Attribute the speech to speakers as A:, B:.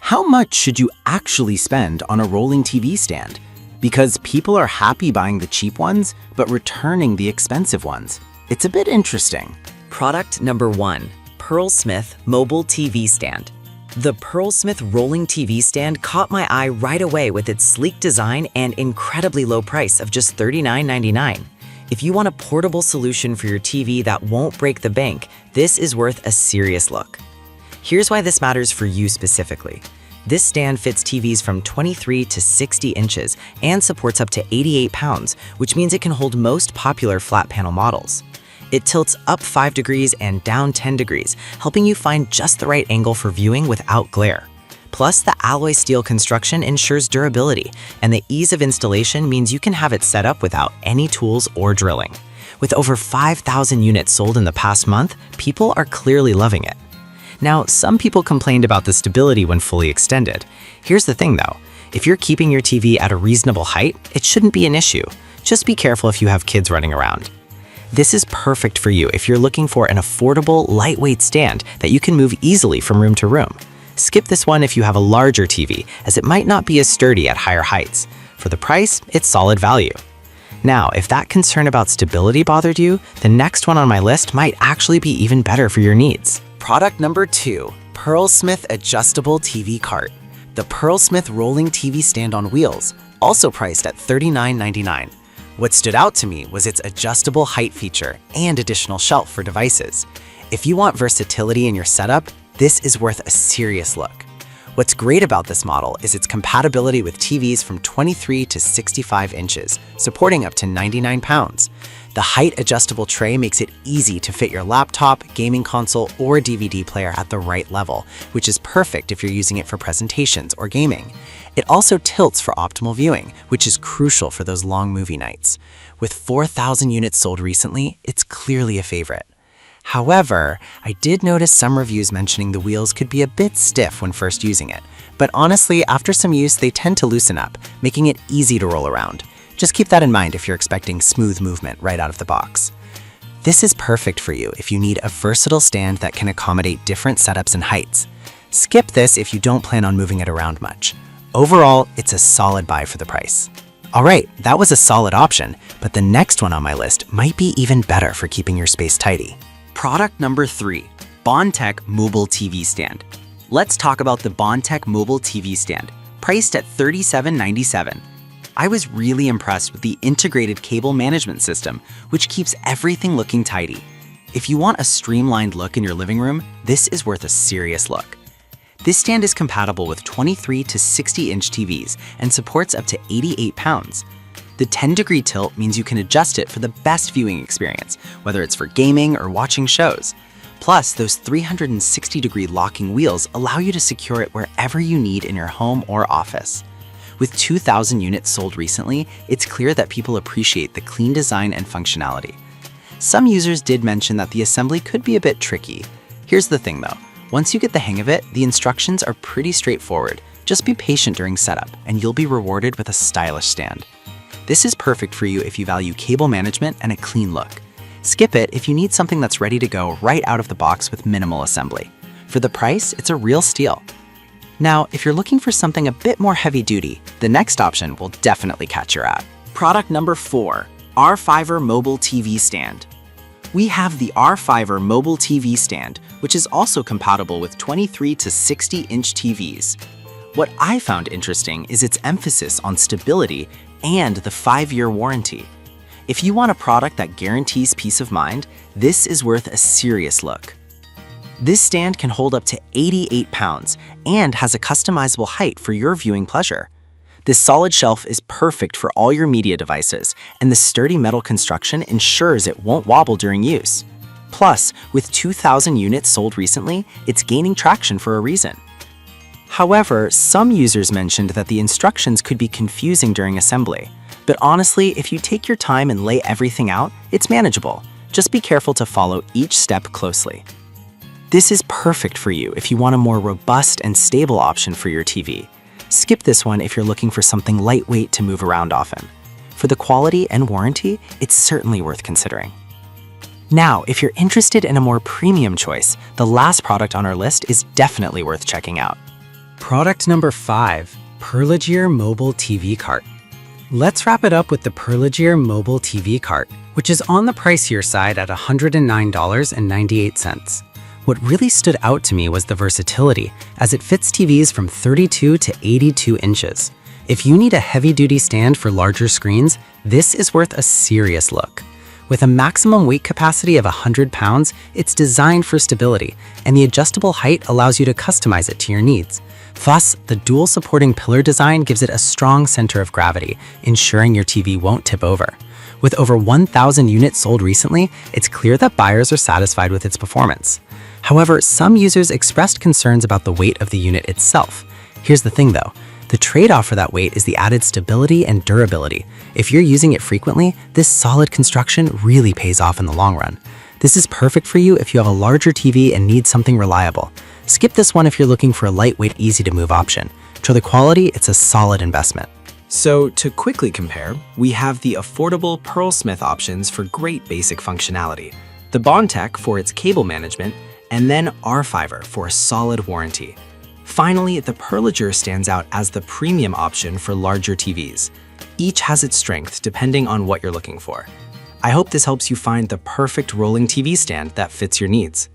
A: How much should you actually spend on a rolling TV stand? Because people are happy buying the cheap ones, but returning the expensive ones. It's a bit interesting.
B: Product number 1, Pearl Smith Mobile TV Stand. The Pearl Smith rolling TV stand caught my eye right away with its sleek design and incredibly low price of just $39.99. If you want a portable solution for your TV that won't break the bank, this is worth a serious look. Here's why this matters for you specifically. This stand fits TVs from 23 to 60 inches and supports up to 88 pounds, which means it can hold most popular flat panel models. It tilts up 5 degrees and down 10 degrees, helping you find just the right angle for viewing without glare. Plus, the alloy steel construction ensures durability, and the ease of installation means you can have it set up without any tools or drilling. With over 5,000 units sold in the past month, people are clearly loving it. Now, some people complained about the stability when fully extended. Here's the thing though, if you're keeping your TV at a reasonable height, it shouldn't be an issue. Just be careful if you have kids running around. This is perfect for you if you're looking for an affordable, lightweight stand that you can move easily from room to room. Skip this one if you have a larger TV, as it might not be as sturdy at higher heights. For the price, it's solid value. Now, if that concern about stability bothered you, the next one on my list might actually be even better for your needs. Product number 2, Pearl Smith Adjustable TV Cart. The Pearl Smith Rolling TV Stand on Wheels, also priced at $39.99. What stood out to me was its adjustable height feature and additional shelf for devices. If you want versatility in your setup, this is worth a serious look. What's great about this model is its compatibility with TVs from 23 to 65 inches, supporting up to 99 pounds. The height adjustable tray makes it easy to fit your laptop, gaming console, or DVD player at the right level, which is perfect if you're using it for presentations or gaming. It also tilts for optimal viewing, which is crucial for those long movie nights. With 4,000 units sold recently, it's clearly a favorite. However, I did notice some reviews mentioning the wheels could be a bit stiff when first using it, but honestly, after some use, they tend to loosen up, making it easy to roll around. Just keep that in mind if you're expecting smooth movement right out of the box. This is perfect for you if you need a versatile stand that can accommodate different setups and heights. Skip this if you don't plan on moving it around much. Overall, it's a solid buy for the price. Alright, that was a solid option, but the next one on my list might be even better for keeping your space tidy. Product number 3, Bondtech Mobile TV Stand. Let's talk about the Bondtech Mobile TV Stand, priced at $37.97. I was really impressed with the integrated cable management system, which keeps everything looking tidy. If you want a streamlined look in your living room, this is worth a serious look. This stand is compatible with 23 to 60 inch TVs and supports up to 88 pounds. The 10-degree tilt means you can adjust it for the best viewing experience, whether it's for gaming or watching shows. Plus, those 360-degree locking wheels allow you to secure it wherever you need in your home or office. With 2,000 units sold recently, it's clear that people appreciate the clean design and functionality. Some users did mention that the assembly could be a bit tricky. Here's the thing though, once you get the hang of it, the instructions are pretty straightforward. Just be patient during setup, and you'll be rewarded with a stylish stand. This is perfect for you if you value cable management and a clean look. Skip it if you need something that's ready to go right out of the box with minimal assembly. For the price, it's a real steal. Now, if you're looking for something a bit more heavy-duty, the next option will definitely catch your eye. Product number 4, R5er Mobile TV Stand. We have the R5er Mobile TV Stand, which is also compatible with 23 to 60 inch TVs. What I found interesting is its emphasis on stability and the 5-year warranty. If you want a product that guarantees peace of mind, this is worth a serious look. This stand can hold up to 88 pounds and has a customizable height for your viewing pleasure. This solid shelf is perfect for all your media devices, and the sturdy metal construction ensures it won't wobble during use. Plus, with 2,000 units sold recently, it's gaining traction for a reason. However, some users mentioned that the instructions could be confusing during assembly. But honestly, if you take your time and lay everything out, it's manageable. Just be careful to follow each step closely. This is perfect for you if you want a more robust and stable option for your TV. Skip this one if you're looking for something lightweight to move around often. For the quality and warranty, it's certainly worth considering. Now, if you're interested in a more premium choice, the last product on our list is definitely worth checking out.
A: Product number 5, Perligear Mobile TV Cart. Let's wrap it up with the Perligear Mobile TV Cart, which is on the pricier side at $109.98. What really stood out to me was the versatility, as it fits TVs from 32 to 82 inches. If you need a heavy-duty stand for larger screens, this is worth a serious look. With a maximum weight capacity of 100 pounds, it's designed for stability, and the adjustable height allows you to customize it to your needs. Thus, the dual supporting pillar design gives it a strong center of gravity, ensuring your TV won't tip over. With over 1,000 units sold recently, it's clear that buyers are satisfied with its performance. However, some users expressed concerns about the weight of the unit itself. Here's the thing though, the trade-off for that weight is the added stability and durability. If you're using it frequently, this solid construction really pays off in the long run. This is perfect for you if you have a larger TV and need something reliable. Skip this one if you're looking for a lightweight, easy-to-move option. For the quality, it's a solid investment. So, to quickly compare, we have the affordable Pearlsmith options for great basic functionality, the Bondtech for its cable management, and then R-Fiver for a solid warranty. Finally, the Perligear stands out as the premium option for larger TVs. Each has its strengths depending on what you're looking for. I hope this helps you find the perfect rolling TV stand that fits your needs.